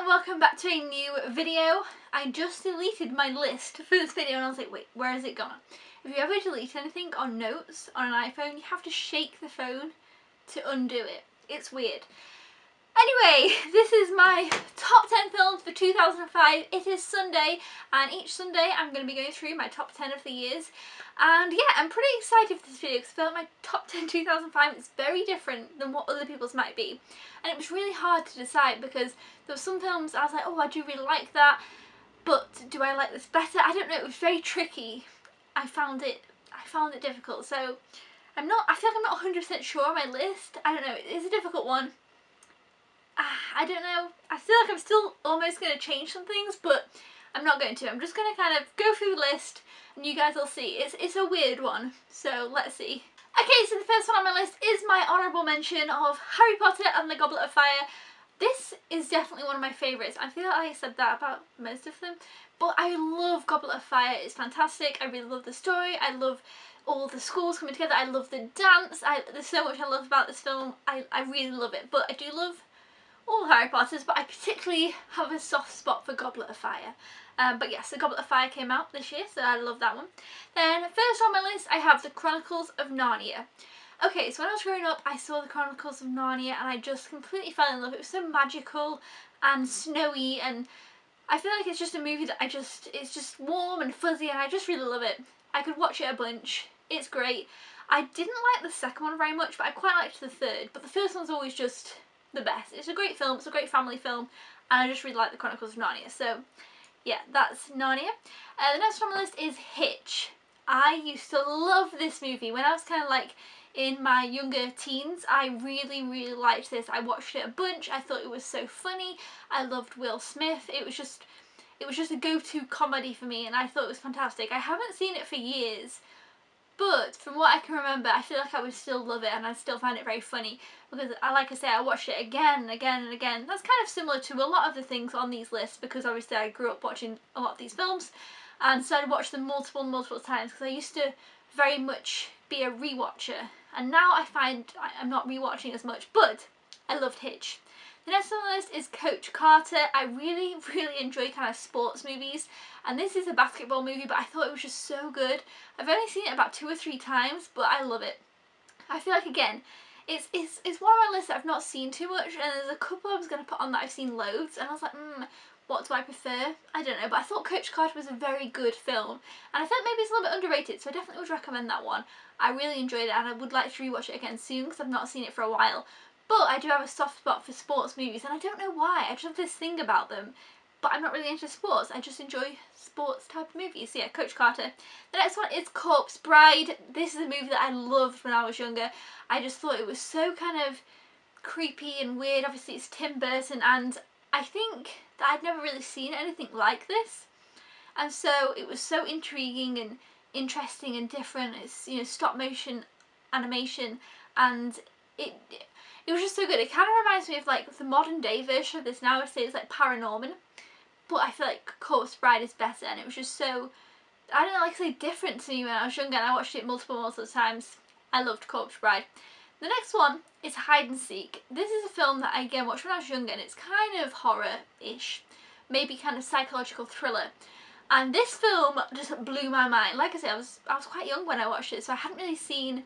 welcome back to a new video. I just deleted my list for this video and I was like, wait, where has it gone? If you ever delete anything on notes on an iPhone, you have to shake the phone to undo it. It's weird. Anyway, this is my top 10 films for 2005. It is Sunday, and each Sunday I'm going to be going through my top 10 of the years. And yeah, I'm pretty excited for this video because I feel like my top 10 2005 is very different than what other people's might be. And it was really hard to decide because there were some films I was like, oh, I do really like that, but do I like this better? I don't know, it was very tricky. I found it difficult. So I feel like I'm not 100% sure on my list. I don't know, it's a difficult one. I don't know, I feel like I'm still almost going to change some things, but I'm not going to. I'm just going to kind of go through the list and you guys will see. It's a weird one, so let's see. Okay, so the first one on my list is my honourable mention of Harry Potter and the Goblet of Fire. This is definitely one of my favourites. I feel like I said that about most of them, but I love Goblet of Fire. It's fantastic. I really love the story. I love all the schools coming together. I love the dance. There's so much I love about this film. I really love it, but I do love all Harry Potters, but I particularly have a soft spot for Goblet of Fire. But yes, the Goblet of Fire came out this year, so I love that one. Then first on my list I have the Chronicles of Narnia. Okay, so when I was growing up I saw the Chronicles of Narnia and I just completely fell in love. It was so magical and snowy, and I feel like it's just a movie that it's just warm and fuzzy and I just really love it. I could watch it a bunch. It's great. I didn't like the second one very much, but I quite liked the third, but the first one's always just the best. It's a great film, it's a great family film, and I just really like the Chronicles of Narnia. So yeah, that's Narnia. The next one on the list is Hitch. I used to love this movie when I was kind of like in my younger teens. I really liked this. I watched it a bunch. I thought it was so funny. I loved Will Smith. It was just a go-to comedy for me and I thought it was fantastic. I haven't seen it for years, but from what I can remember, I feel like I would still love it and I still find it very funny because, like I say, I watched it again and again and again. That's kind of similar to a lot of the things on these lists because obviously I grew up watching a lot of these films, and so I'd watch them multiple times because I used to very much be a rewatcher, and now I find I'm not rewatching as much, but I loved Hitch. The next on the list is Coach Carter. I really enjoy kind of sports movies, and this is a basketball movie, but I thought it was just so good. I've only seen it about 2 or 3 times, but I love it. I feel like, again, it's one of my lists that I've not seen too much, and there's a couple I was going to put on that I've seen loads, and I was like, what do I prefer? I don't know, but I thought Coach Carter was a very good film, and I thought maybe it's a little bit underrated, so I definitely would recommend that one. I really enjoyed it, and I would like to rewatch it again soon because I've not seen it for a while. But I do have a soft spot for sports movies, and I don't know why. I just have this thing about them. But I'm not really into sports. I just enjoy sports type of movies. So yeah, Coach Carter. The next one is Corpse Bride. This is a movie that I loved when I was younger. I just thought it was so kind of creepy and weird. Obviously it's Tim Burton, and I think that I'd never really seen anything like this. And so it was so intriguing and interesting and different. It's, you know, stop motion animation, and it was just so good. It kind of reminds me of like the modern day version of this now. I would say it's like Paranorman, but I feel like Corpse Bride is better, and it was just so, I don't know, like I say, different to me when I was younger, and I watched it multiple times. I loved Corpse Bride. The next one is Hide and Seek. This is a film that I again watched when I was younger, and it's kind of horror-ish, maybe kind of psychological thriller. And this film just blew my mind. Like I said, I was quite young when I watched it, so I hadn't really seen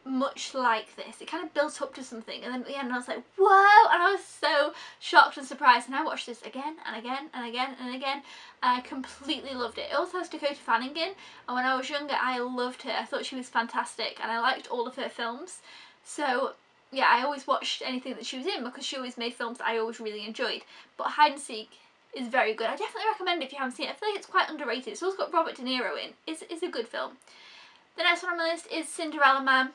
much like this. It kind of built up to something, and then at the end I was like, whoa, and I was so shocked and surprised, and I watched this again and again and again and again, and I completely loved it. It also has Dakota Fanning in, and when I was younger I loved her. I thought she was fantastic and I liked all of her films, so yeah, I always watched anything that she was in because she always made films that I always really enjoyed. But Hide and Seek is very good. I definitely recommend it if you haven't seen it. I feel like it's quite underrated. It's also got Robert De Niro in. It's a good film. The next one on my list is Cinderella Man.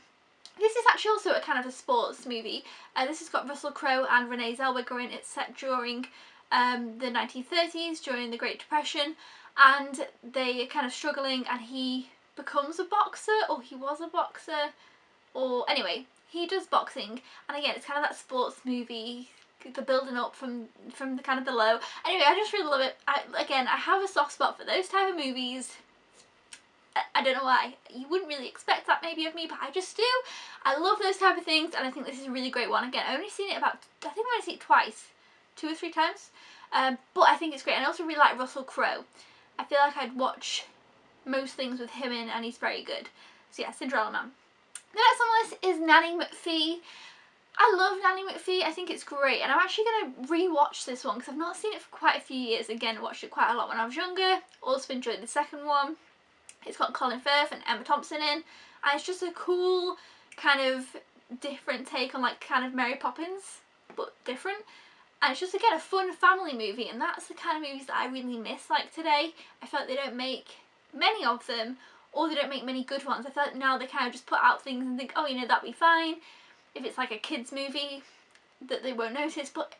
This is actually also a kind of a sports movie. This has got Russell Crowe and Renee Zellweger in. It's set during the 1930s, during the Great Depression, and they are kind of struggling, and he becomes a boxer, or he was a boxer, or anyway, he does boxing, and again, it's kind of that sports movie, the building up from the kind of the low. Anyway, I just really love it. Again, I have a soft spot for those type of movies. I don't know why. You wouldn't really expect that maybe of me, but I just do. I love those type of things, and I think this is a really great one. Again, I've only seen it about, I think I've only seen it twice. 2 or 3 times. But I think it's great. And I also really like Russell Crowe. I feel like I'd watch most things with him in, and he's very good. So yeah, Cinderella Man. The next on the list is Nanny McPhee. I love Nanny McPhee. I think it's great, and I'm actually going to re-watch this one because I've not seen it for quite a few years. Again, watched it quite a lot when I was younger. Also enjoyed the second one. It's got Colin Firth and Emma Thompson in, and it's just a cool kind of different take on like kind of Mary Poppins, but different. And it's just, again, a fun family movie, and that's the kind of movies that I really miss like today. I feel like they don't make many of them, or they don't make many good ones. I feel like now they kind of just put out things and think, oh, you know, that'd be fine. If it's like a kids movie, that they won't notice, but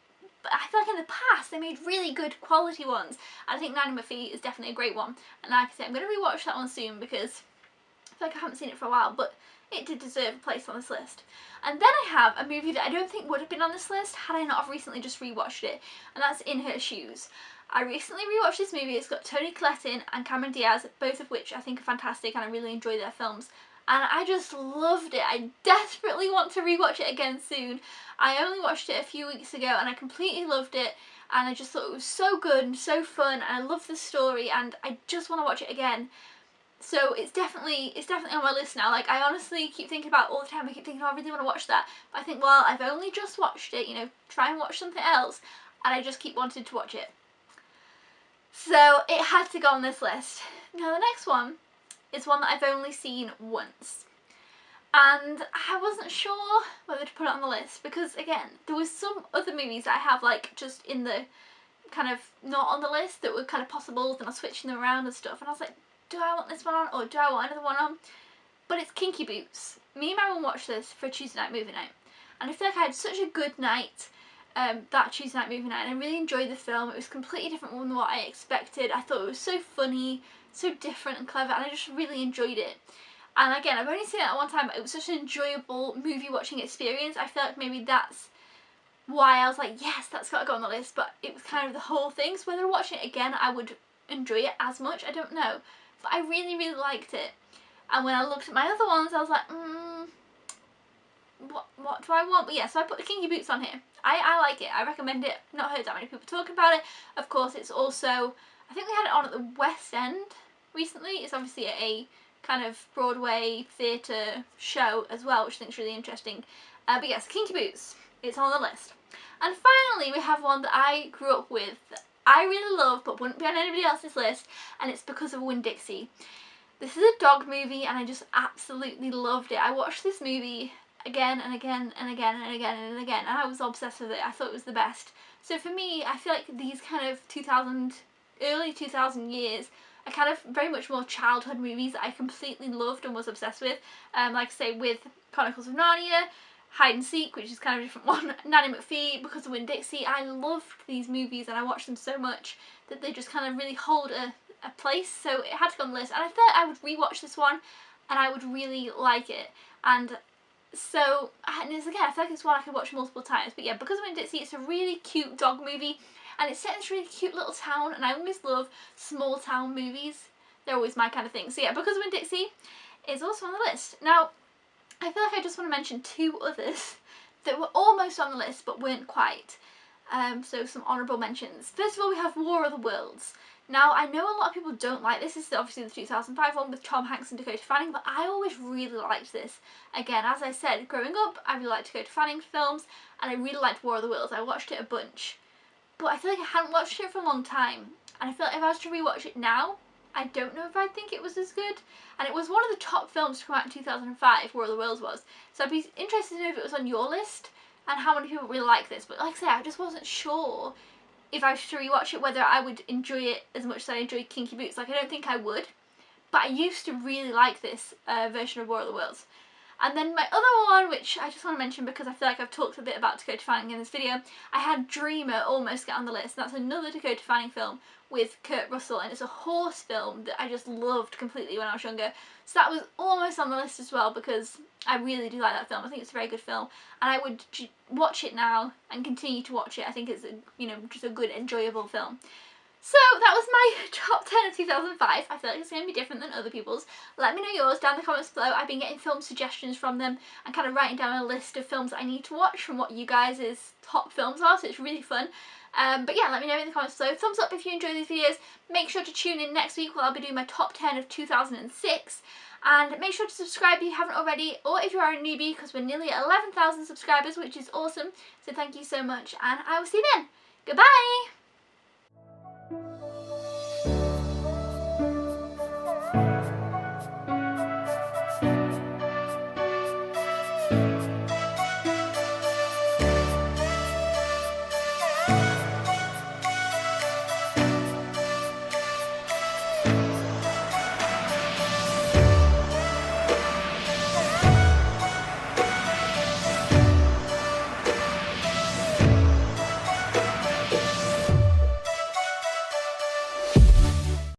I feel like in the past they made really good quality ones. And I think Nanny McPhee is definitely a great one. And like I said, I'm going to rewatch that one soon because I feel like I haven't seen it for a while, but it did deserve a place on this list. And then I have a movie that I don't think would have been on this list had I not have recently just rewatched it, and that's In Her Shoes. I recently rewatched this movie. It's got Toni Collette in and Cameron Diaz, both of which I think are fantastic, and I really enjoy their films. And I just loved it. I desperately want to rewatch it again soon. I only watched it a few weeks ago and I completely loved it, and I just thought it was so good and so fun, and I love the story, and I just want to watch it again. So it's definitely on my list now. Like, I honestly keep thinking about it all the time. I keep thinking, oh, I really want to watch that. But I think, well, I've only just watched it, you know, try and watch something else. And I just keep wanting to watch it. So it had to go on this list. Now the next one is one that I've only seen once. And I wasn't sure whether to put it on the list because, again, there was some other movies that I have, like, just in the kind of not on the list that were kind of possible, and I was switching them around and stuff. And I was like, do I want this one on or do I want another one on? But it's Kinky Boots. Me and my mum watched this for a Tuesday night movie night, and I feel like I had such a good night that Tuesday night movie night, and I really enjoyed the film. It was completely different from what I expected. I thought it was so funny, so different and clever, and I just really enjoyed it. And again, I've only seen it at one time, but it was such an enjoyable movie watching experience. I feel like maybe that's why I was like, yes, that's got to go on the list. But it was kind of the whole thing, so whether watching it again I would enjoy it as much, I don't know. But I really, really liked it. And when I looked at my other ones, I was like, what do I want? But yeah, so I put the Kinky Boots on here. I like it. I recommend it. Not heard that many people talking about it. Of course, it's also, I think they had it on at the West End recently. It's obviously a kind of Broadway theatre show as well, which I think is really interesting. But yes, Kinky Boots. It's on the list. And finally, we have one that I grew up with. I really love, but wouldn't be on anybody else's list, and it's Because of Winn-Dixie. This is a dog movie, and I just absolutely loved it. I watched this movie again and again and again and again and again, and I was obsessed with it. I thought it was the best. So for me, I feel like these kind of early 2000 years are kind of very much more childhood movies that I completely loved and was obsessed with. Like I say, with Chronicles of Narnia, Hide and Seek, which is kind of a different one, Nanny McPhee, Because of Winn-Dixie. I loved these movies and I watched them so much that they just kind of really hold a place, so it had to go on the list. And I thought I would rewatch this one and I would really like it. And so, and it's, again, I feel like it's one I could watch multiple times. But yeah, Because of Winn-Dixie, it's a really cute dog movie, and it's set in this really cute little town, and I always love small town movies. They're always my kind of thing. So yeah, Because of Winn-Dixie is also on the list. Now, I feel like I just want to mention two others that were almost on the list but weren't quite. So some honourable mentions. First of all, we have War of the Worlds. Now, I know a lot of people don't like this. This is obviously the 2005 one with Tom Hanks and Dakota Fanning, but I always really liked this. Again, as I said, growing up, I really liked Dakota Fanning films, and I really liked War of the Worlds. I watched it a bunch. But I feel like I hadn't watched it for a long time, and I feel like if I was to rewatch it now, I don't know if I'd think it was as good. And it was one of the top films to come out in 2005, War of the Worlds was. So I'd be interested to know if it was on your list and how many people really like this. But like I say, I just wasn't sure if I was to rewatch it whether I would enjoy it as much as I enjoyed Kinky Boots. Like, I don't think I would. But I used to really like this version of War of the Worlds. And then my other one, which I just want to mention because I feel like I've talked a bit about Dakota Fanning in this video, I had Dreamer almost get on the list. That's another Dakota Fanning film with Kurt Russell, and it's a horse film that I just loved completely when I was younger. So that was almost on the list as well because I really do like that film. I think it's a very good film, and I would watch it now and continue to watch it. I think it's just a good, enjoyable film. So that was my top 10 of 2005. I feel like it's going to be different than other people's. Let me know yours down in the comments below. I've been getting film suggestions from them and kind of writing down a list of films that I need to watch from what you guys' top films are, so it's really fun. But yeah, let me know in the comments below. Thumbs up if you enjoy these videos. Make sure to tune in next week where I'll be doing my top 10 of 2006. And make sure to subscribe if you haven't already, or if you are a newbie, because we're nearly at 11,000 subscribers, which is awesome. So thank you so much, and I will see you then. Goodbye!